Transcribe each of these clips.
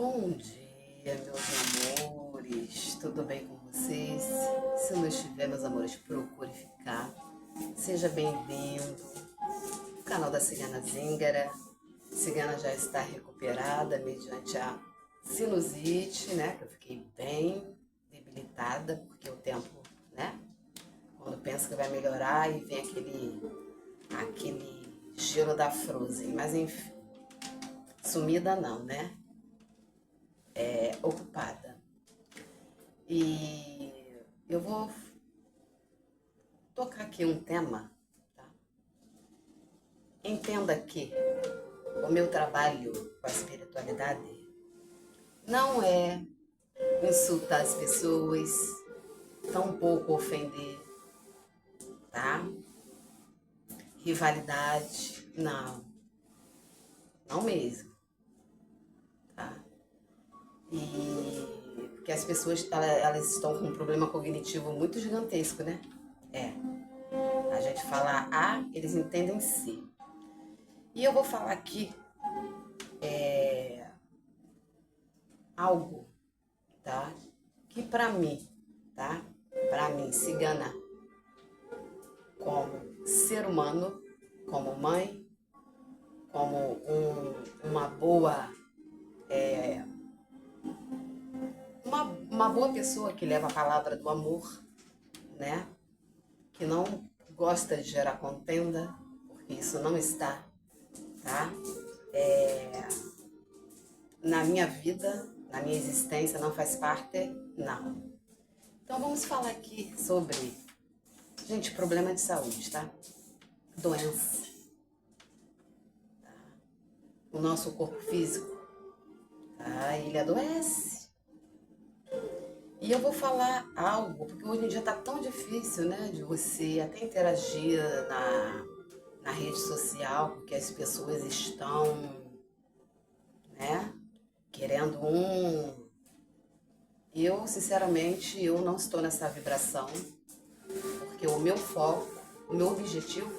Bom dia, meus amores. Tudo bem com vocês? Se não estiver, meus amores, procure ficar. Seja bem-vindo ao canal da Cigana Zíngara. A Cigana já está recuperada mediante a sinusite, né? Que eu fiquei bem debilitada, porque o tempo, né? Quando pensa que vai melhorar e vem aquele gelo da Frozen. Mas enfim, sumida não, né? Ocupada. E eu vou tocar aqui um tema, tá? Entenda que o meu trabalho com a espiritualidade não é insultar as pessoas, tampouco ofender, tá? Rivalidade, não, não mesmo, tá? E porque as pessoas elas estão com um problema cognitivo muito gigantesco, né? A gente fala A, eles entendem C. E eu vou falar aqui algo, tá? Que pra mim, tá? Pra mim, cigana, como ser humano, como mãe, como uma boa, uma boa pessoa que leva a palavra do amor, né? Que não gosta de gerar contenda, porque isso não está, tá? Na minha vida, na minha existência, não faz parte, não. Então vamos falar aqui sobre, gente, problema de saúde, tá? Doença. O nosso corpo físico, tá? Ele adoece. E eu vou falar algo, porque hoje em dia tá tão difícil, né? De você até interagir na rede social, porque as pessoas estão, né? Querendo um. Eu, sinceramente, eu não estou nessa vibração, porque o meu foco, o meu objetivo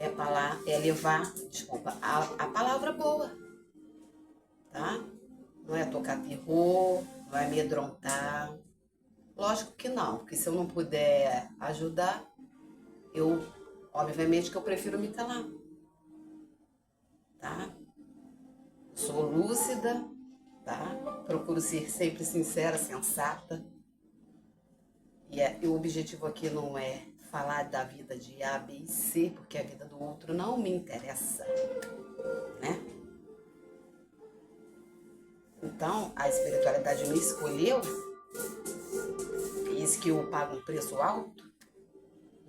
é levar, desculpa, a palavra boa, tá? Não é tocar terror, não é amedrontar. Lógico que não, porque se eu não puder ajudar, obviamente que eu prefiro me calar, tá? Sou lúcida, tá? Procuro ser sempre sincera, sensata. E o objetivo aqui não é falar da vida de A, B e C, porque a vida do outro não me interessa, né? Então, a espiritualidade me escolheu, diz que eu pago um preço alto,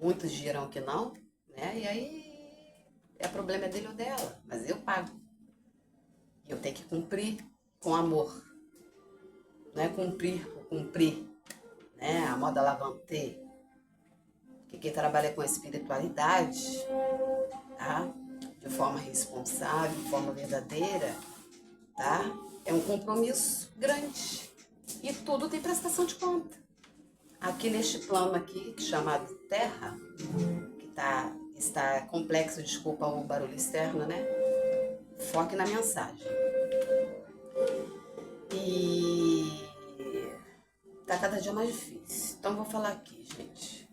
muitos dirão que não, né? E aí, problema dele ou dela, mas eu pago. E eu tenho que cumprir com amor. Não é cumprir por cumprir, né? A moda lavante. Que quem trabalha com a espiritualidade, tá? De forma responsável, de forma verdadeira, tá? É um compromisso grande. E tudo tem prestação de conta. Aqui neste plano aqui, chamado Terra, que está complexo, desculpa o barulho externo, né? Foque na mensagem. E tá cada dia mais difícil. Então vou falar aqui, gente.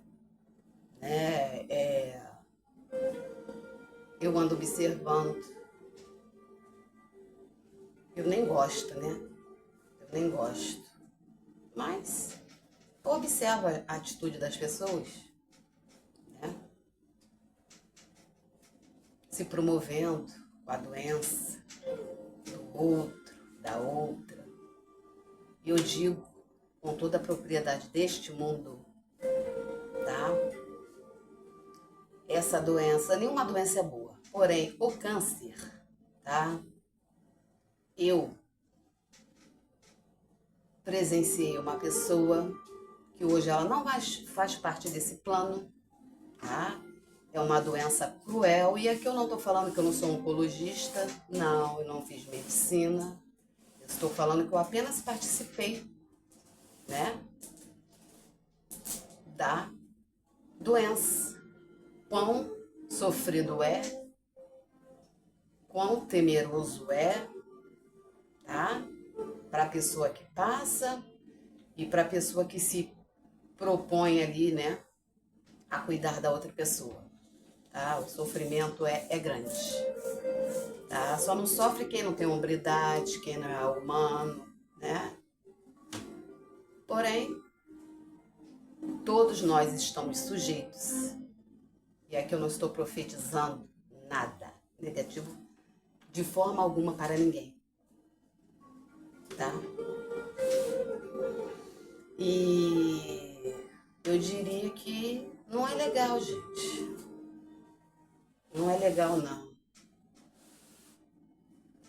Eu ando observando. Eu nem gosto, né? Eu nem gosto. Mas observa a atitude das pessoas, né? Se promovendo com a doença do outro, da outra. E eu digo com toda a propriedade deste mundo, tá? Essa doença, nenhuma doença é boa. Porém, o câncer, tá? Eu presenciei uma pessoa que hoje ela não faz parte desse plano, tá? É uma doença cruel, e aqui eu não estou falando que eu não sou oncologista, não, eu não fiz medicina, eu estou falando que eu apenas participei, né, da doença. Quão sofrido é, quão temeroso é, tá? para a pessoa que passa e para a pessoa que se propõe ali, né, a cuidar da outra pessoa, tá? O sofrimento é grande, tá? Só não sofre quem não tem hombridade, quem não é humano, né? Porém, todos nós estamos sujeitos, e aqui eu não estou profetizando nada negativo de forma alguma para ninguém, tá? E eu diria que não é legal, gente. Não é legal, não.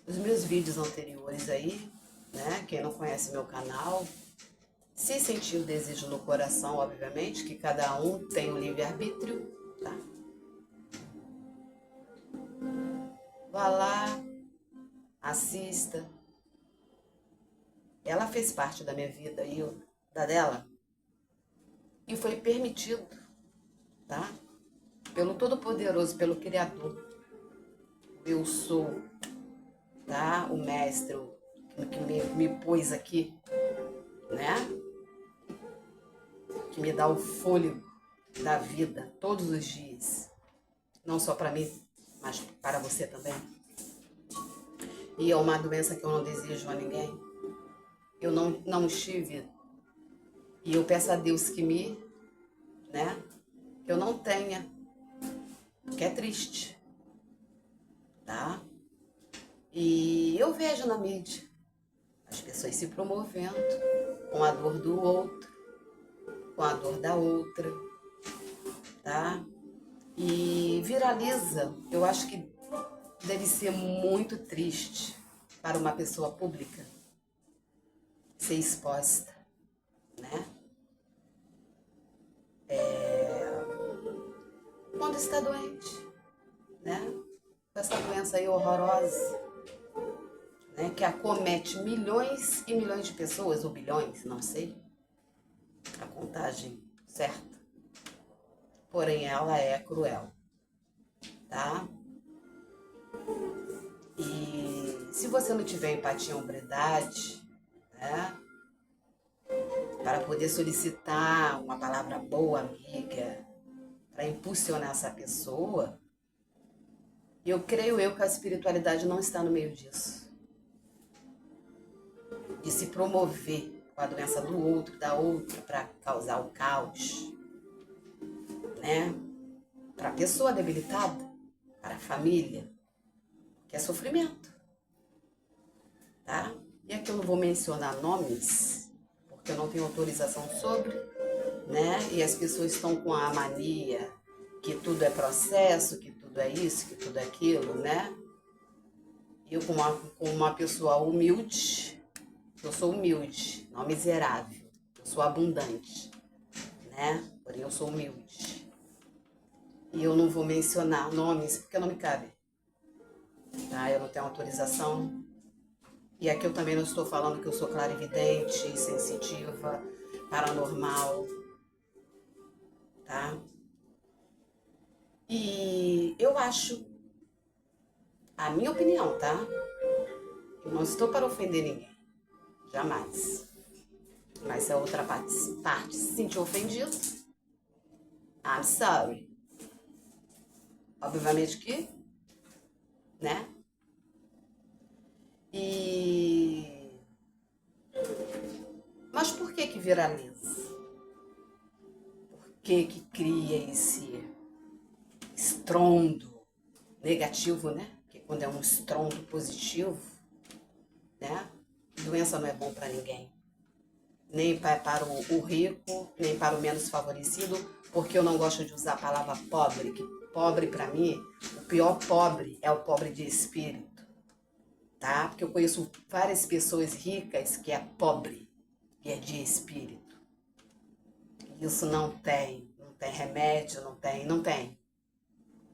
Os meus vídeos anteriores aí, né? Quem não conhece meu canal, se sentir o desejo no coração, obviamente, que cada um tem o livre-arbítrio, tá? Vá lá, assista. Ela fez parte da minha vida e eu da dela. E foi permitido, tá? Pelo Todo-Poderoso, pelo Criador. Eu sou, tá? O mestre que me pôs aqui, né? Que me dá o fôlego da vida todos os dias. Não só para mim, mas para você também. E é uma doença que eu não desejo a ninguém. Eu não estive. E eu peço a Deus que né? Que eu não tenha. Porque é triste, tá? E eu vejo na mídia as pessoas se promovendo com a dor do outro, com a dor da outra, tá? E viraliza. Eu acho que deve ser muito triste para uma pessoa pública ser exposta, né? Quando está doente, né? Com essa doença aí horrorosa, né? Que acomete milhões e milhões de pessoas, ou bilhões, não sei a contagem certa. Porém, ela é cruel, tá? E se você não tiver empatia e hombridade, né? Para poder solicitar uma palavra boa, amiga, para impulsionar essa pessoa, eu creio que a espiritualidade não está no meio disso. De se promover com a doença do outro, da outra, para causar o caos, né? Para a pessoa debilitada, para a família, que é sofrimento, tá? E aqui eu não vou mencionar nomes, porque eu não tenho autorização sobre, né? E as pessoas estão com a mania que tudo é processo, que tudo é isso, que tudo é aquilo, né? Eu, como uma pessoa humilde, eu sou humilde, não miserável, eu sou abundante, né? Porém, eu sou humilde. E eu não vou mencionar nomes porque não me cabe, tá? Eu não tenho autorização. E aqui eu também não estou falando que eu sou clarividente, sensitiva, paranormal, tá? E eu acho, a minha opinião, tá? Eu não estou para ofender ninguém, jamais. Mas se a outra parte se sentir ofendido, I'm sorry. Obviamente que, né? Mas por que viraliza? Por que cria esse estrondo negativo, né? Porque quando é um estrondo positivo, né? Doença não é bom para ninguém. Nem para o rico, nem para o menos favorecido, porque eu não gosto de usar a palavra pobre, que pobre para mim, o pior pobre é o pobre de espírito, tá? Porque eu conheço várias pessoas ricas que é pobre e é de espírito. Isso não tem remédio, não tem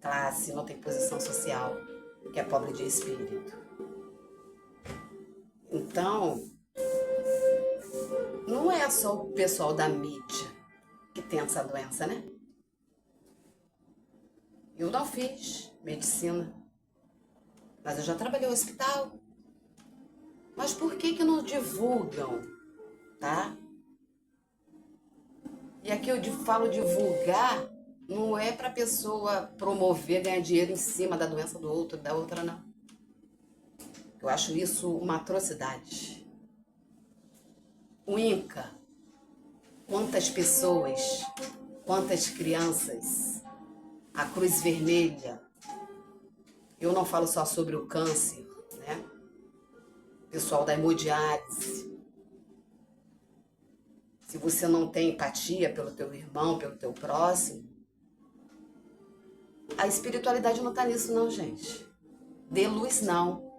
classe, não tem posição social, que é pobre de espírito. Então, não é só o pessoal da mídia que tem essa doença, né? Eu não fiz medicina, mas eu já trabalhei no hospital, Mas por que não divulgam, tá? E aqui eu falo divulgar, não é para a pessoa promover, ganhar dinheiro em cima da doença do outro, da outra não. Eu acho isso uma atrocidade. O INCA, quantas pessoas, quantas crianças, a Cruz Vermelha, eu não falo só sobre o câncer, né? Pessoal da hemodiálise. Se você não tem empatia pelo teu irmão, pelo teu próximo, a espiritualidade não está nisso não, gente. Dê luz não.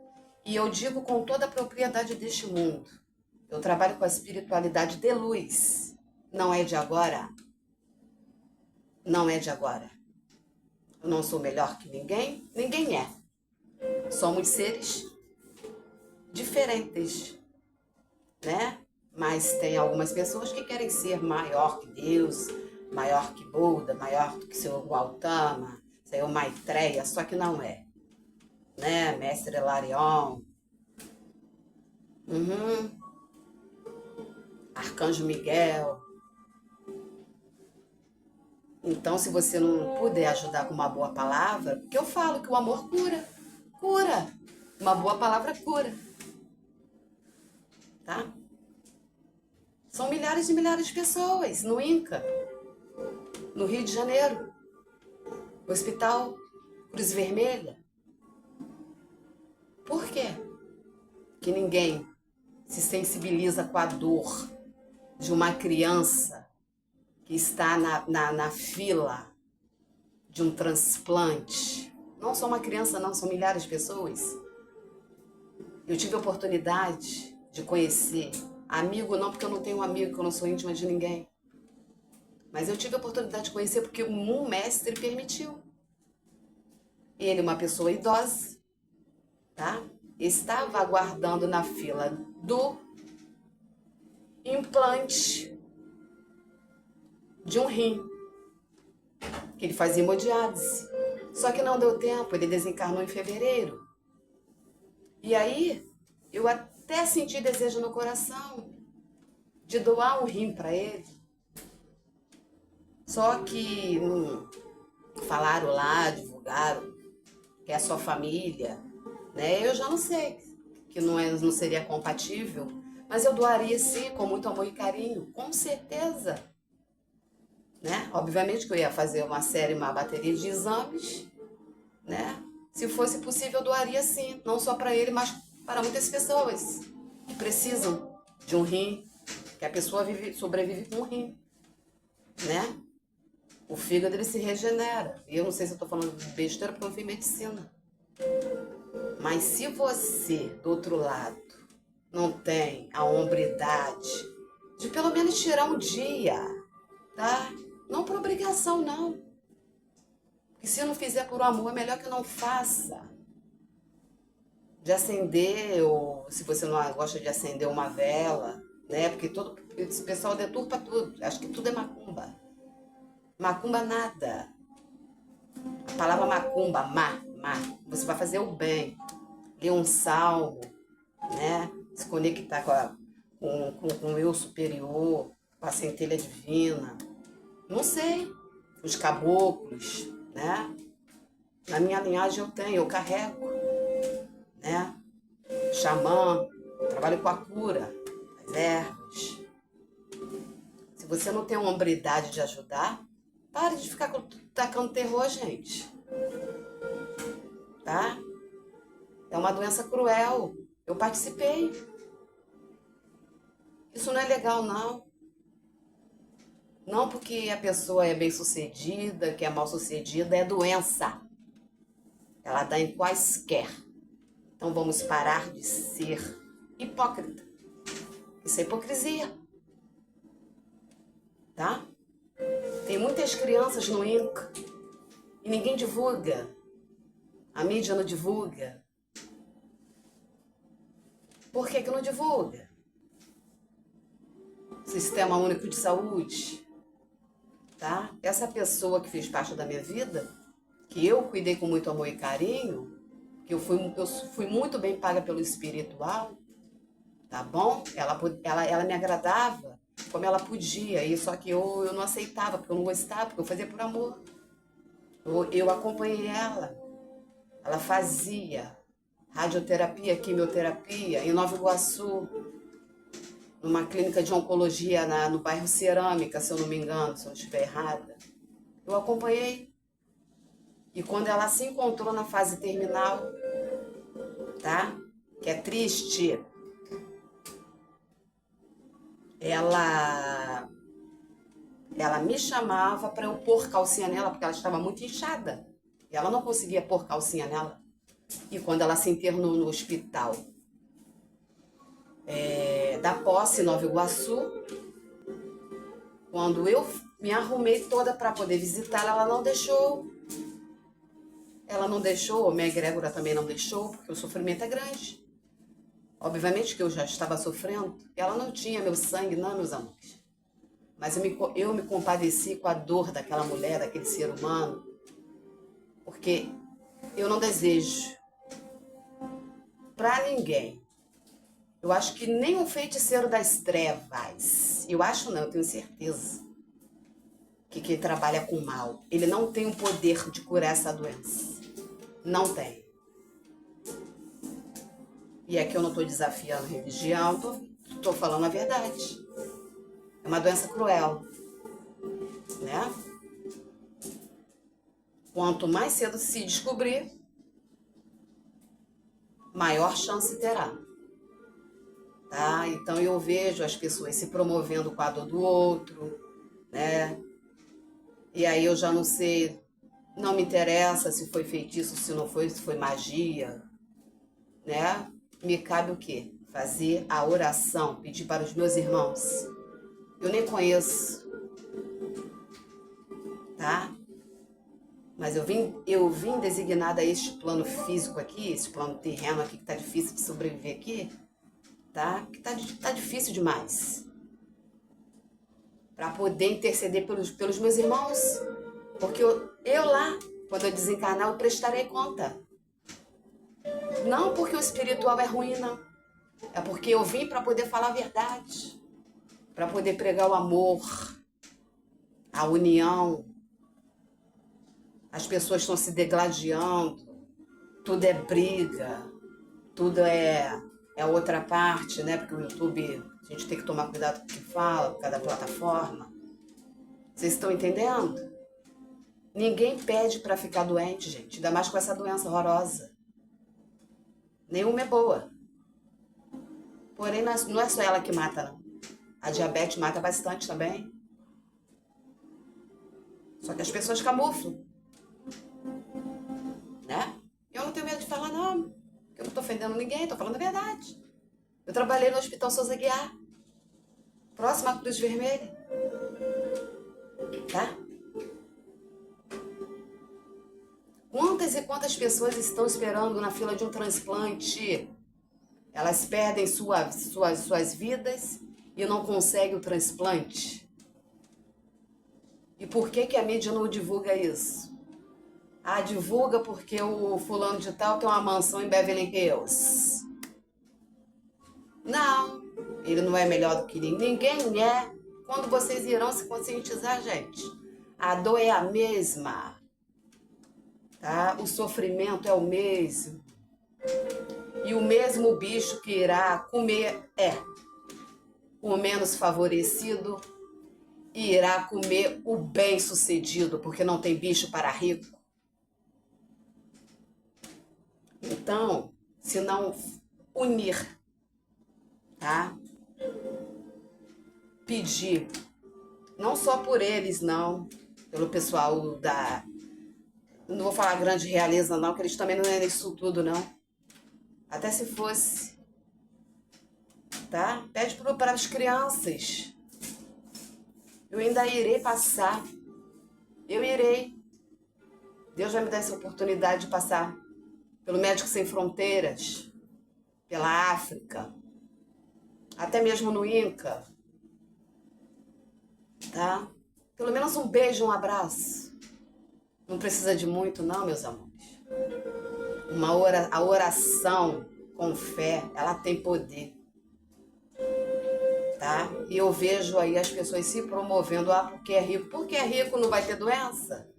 E eu digo com toda a propriedade deste mundo, eu trabalho com a espiritualidade de luz. Não é de agora. Não é de agora. Eu não sou melhor que ninguém. Ninguém é. Somos seres diferentes, né? Mas tem algumas pessoas que querem ser maior que Deus, maior que Buda, maior do que seu Gautama, seu Maitreya, só que não é. Né? Mestre Hilarion, Arcanjo Miguel. Então, se você não puder ajudar com uma boa palavra, porque eu falo que o amor cura, cura. Uma boa palavra cura. Tá? São milhares e milhares de pessoas no INCA, no Rio de Janeiro, Hospital Cruz Vermelha. Por quê? Que ninguém se sensibiliza com a dor de uma criança que está na fila de um transplante. Não só uma criança, não, são milhares de pessoas. Eu tive a oportunidade de conhecer, amigo não, porque eu não tenho um amigo, que eu não sou íntima de ninguém. Mas eu tive a oportunidade de conhecer porque um mestre permitiu. Ele, uma pessoa idosa, tá? Estava aguardando na fila do implante de um rim, que ele fazia hemodiálise. Só que não deu tempo, ele desencarnou em fevereiro. E aí, eu até senti desejo no coração de doar um rim para ele. Só que falaram lá, divulgaram, que é a sua família, né? Eu já não sei, que não seria compatível, mas eu doaria sim, com muito amor e carinho, com certeza. Né? Obviamente que eu ia fazer uma bateria de exames, né? Se fosse possível, eu doaria sim, não só para ele, mas para muitas pessoas que precisam de um rim, que a pessoa sobrevive com um rim, né? O fígado, ele se regenera. E eu não sei se eu estou falando besteira porque eu fiz medicina. Mas se você, do outro lado, não tem a hombridade de pelo menos tirar um dia, tá? Não por obrigação, não. Porque se não fizer por amor, é melhor que não faça. De acender, ou se você não gosta de acender uma vela, né? Porque esse pessoal deturpa tudo. Acho que tudo é macumba. Macumba nada. A palavra macumba, você vai fazer o bem. Ler um salmo, né? Se conectar com o eu superior, com a centelha divina. Não sei. Os caboclos, né? Na minha linhagem eu carrego, né? Xamã, trabalho com a cura, as ervas. Se você não tem uma hombridade de ajudar, pare de ficar tacando terror, gente. Tá? É uma doença cruel. Eu participei. Isso não é legal, não. Não porque a pessoa é bem-sucedida, que é mal-sucedida, é doença. Ela dá em quaisquer. Então vamos parar de ser hipócrita. Isso é hipocrisia. Tá? Tem muitas crianças no INCA e ninguém divulga. A mídia não divulga. Por que não divulga? Sistema Único de Saúde. Tá? Essa pessoa que fez parte da minha vida, que eu cuidei com muito amor e carinho, que eu fui muito bem paga pelo espiritual, tá bom? Ela me agradava como ela podia, e só que eu não aceitava, porque eu não gostava, porque eu fazia por amor. Eu acompanhei ela. Ela fazia radioterapia, quimioterapia em Nova Iguaçu, numa clínica de oncologia no bairro Cerâmica, se eu não me engano, se eu não estiver errada. Eu acompanhei. E quando ela se encontrou na fase terminal, tá? Que é triste, ela me chamava para eu pôr calcinha nela, porque ela estava muito inchada. E ela não conseguia pôr calcinha nela. E quando ela se internou no hospital da Posse, Nova Iguaçu, quando eu me arrumei toda para poder visitá-la, ela não deixou. Ela não deixou, minha egrégora também não deixou, porque o sofrimento é grande. Obviamente que eu já estava sofrendo. Ela não tinha meu sangue, não, meus amores. Mas eu me compadeci com a dor daquela mulher, daquele ser humano, porque eu não desejo para ninguém. Eu acho que nem um feiticeiro das trevas, eu acho não, eu tenho certeza, que quem trabalha com mal, ele não tem o poder de curar essa doença. Não tem. E aqui eu não estou desafiando religião, estou falando a verdade. É uma doença cruel, né? Quanto mais cedo se descobrir, maior chance terá. Tá? Então eu vejo as pessoas se promovendo com a dor do outro, né? E aí eu já não sei, não me interessa se foi feitiço, se não foi, se foi magia, né? Me cabe o quê? Fazer a oração, pedir para os meus irmãos. Eu nem conheço, tá? Mas eu vim designada a este plano físico aqui, esse plano terreno aqui que tá difícil de sobreviver aqui, tá? Que tá difícil demais. Para poder interceder pelos meus irmãos. Porque eu lá, quando eu desencarnar, eu prestarei conta. Não porque o espiritual é ruim, não. É porque eu vim para poder falar a verdade. Para poder pregar o amor, a união. As pessoas estão se degladiando. Tudo é briga. Tudo é outra parte, né? Porque o YouTube, a gente tem que tomar cuidado com o que fala, por causa da plataforma. Vocês estão entendendo? Ninguém pede para ficar doente, gente. Ainda mais com essa doença horrorosa. Nenhuma é boa. Porém, não é só ela que mata, não. A diabetes mata bastante também. Só que as pessoas camuflam, né? Eu não tenho medo de falar, não. Porque eu não tô ofendendo ninguém, tô falando a verdade. Eu trabalhei no Hospital Souza Guiar, próximo à Cruz Vermelha. Tá? Quantas e quantas pessoas estão esperando na fila de um transplante? Elas perdem suas vidas e não conseguem o transplante. E por que a mídia não divulga isso? Ah, divulga porque o fulano de tal tem uma mansão em Beverly Hills. Não, ele não é melhor do que ninguém. Ninguém é. Quando vocês irão se conscientizar, gente? A dor é a mesma. Tá? O sofrimento é o mesmo. E o mesmo bicho que irá comer o menos favorecido e irá comer o bem-sucedido, porque não tem bicho para rico. Então, se não unir, tá? Pedir, não só por eles, não, pelo pessoal da... Não vou falar grande realeza, não, que eles também não é isso tudo, não. Até se fosse, tá? Pede para as crianças. Eu ainda irei passar. Eu irei. Deus vai me dar essa oportunidade de passar pelo Médicos Sem Fronteiras, pela África, até mesmo no Inca, tá? Pelo menos um beijo, um abraço. Não precisa de muito, não, meus amores. A oração com fé, ela tem poder. E eu vejo aí as pessoas se promovendo, porque é rico. Porque é rico não vai ter doença?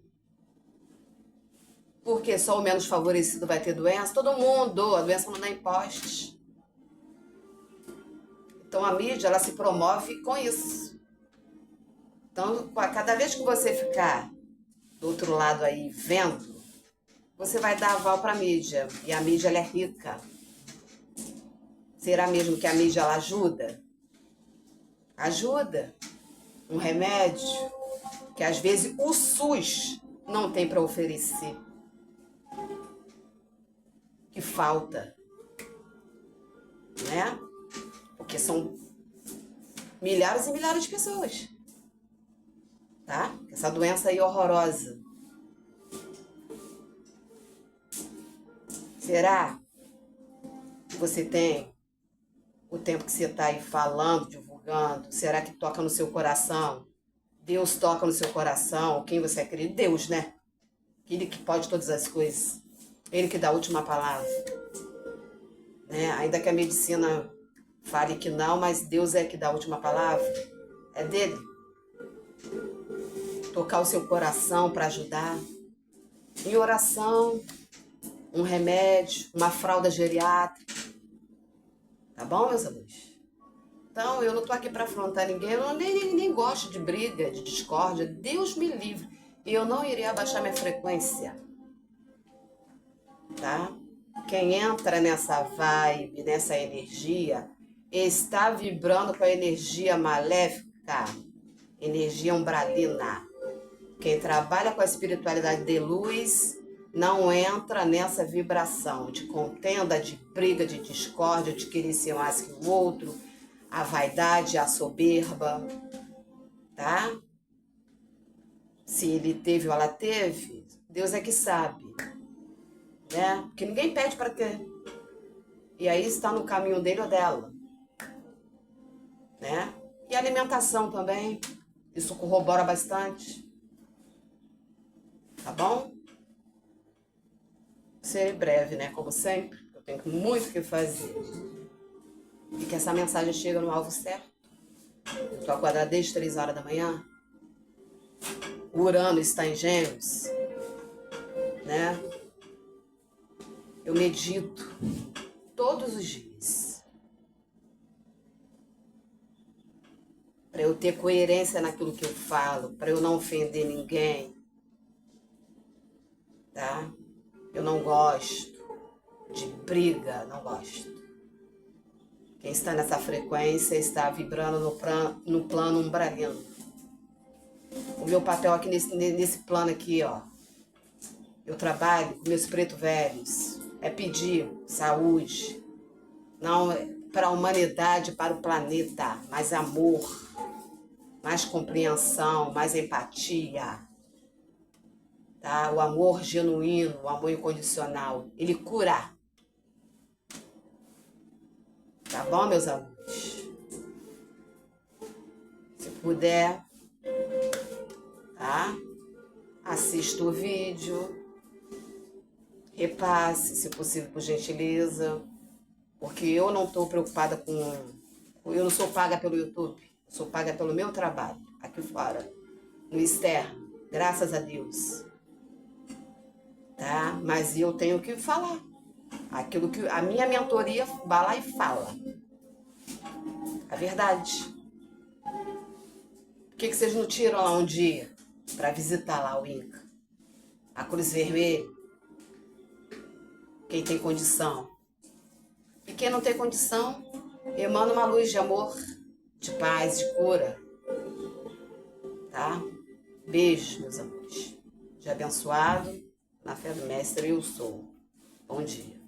Porque só o menos favorecido vai ter doença? Todo mundo, a doença não dá impostos. Então a mídia, ela se promove com isso. Então, cada vez que você ficar do outro lado aí vendo, você vai dar aval para a mídia. E a mídia, ela é rica. Será mesmo que a mídia, ela ajuda? Ajuda. Um remédio que às vezes o SUS não tem para oferecer. Que falta. Né? Porque são milhares e milhares de pessoas. Tá? Essa doença aí horrorosa. Será que você tem o tempo que você está aí falando, divulgando? Será que toca no seu coração? Deus toca no seu coração? Quem você acredita? Deus, né? Ele que pode todas as coisas. Ele que dá a última palavra. Né? Ainda que a medicina fale que não, mas Deus é que dá a última palavra. É dele. Tocar o seu coração para ajudar. Em oração, um remédio, uma fralda geriátrica. Tá bom, meus amigos? Então, eu não tô aqui para afrontar ninguém, eu nem gosto de briga, de discórdia. Deus me livre. E eu não irei abaixar minha frequência. Tá? Quem entra nessa vibe, nessa energia, está vibrando com a energia maléfica, energia umbralina. Quem trabalha com a espiritualidade de luz não entra nessa vibração de contenda, de briga, de discórdia, de querer ser mais que o outro, a vaidade, a soberba, tá? Se ele teve ou ela teve, Deus é que sabe, né? Porque ninguém pede para ter. E aí está no caminho dele ou dela, né? E a alimentação também, isso corrobora bastante. Tá bom? Serei breve, né? Como sempre, eu tenho muito o que fazer. E que essa mensagem chegue no alvo certo. Eu tô acordada desde 3 horas da manhã. O Urano está em Gêmeos, né? Eu medito todos os dias. Para eu ter coerência naquilo que eu falo, para eu não ofender ninguém. Tá? Eu não gosto de briga, não gosto. Quem está nessa frequência está vibrando no plano umbralino. O meu papel aqui nesse plano aqui, ó. Eu trabalho com meus pretos velhos. É pedir saúde. Não para a humanidade, para o planeta. Mais amor. Mais compreensão, mais empatia. Tá? O amor genuíno, o amor incondicional, ele cura. Tá bom, meus amigos? Se puder, tá? Assista o vídeo, repasse, se possível, por gentileza, porque eu não estou preocupada com... Eu não sou paga pelo YouTube, eu sou paga pelo meu trabalho, aqui fora, no externo, graças a Deus. Tá? Mas eu tenho que falar. Aquilo que a minha mentoria vai lá e fala. A verdade. Por que vocês não tiram lá um dia para visitar lá o Inca? A Cruz Vermelha? Quem tem condição. E quem não tem condição, emana uma luz de amor, de paz, de cura. Tá? Beijos, meus amores. Dia abençoado. Na fé do mestre eu sou. Bom dia.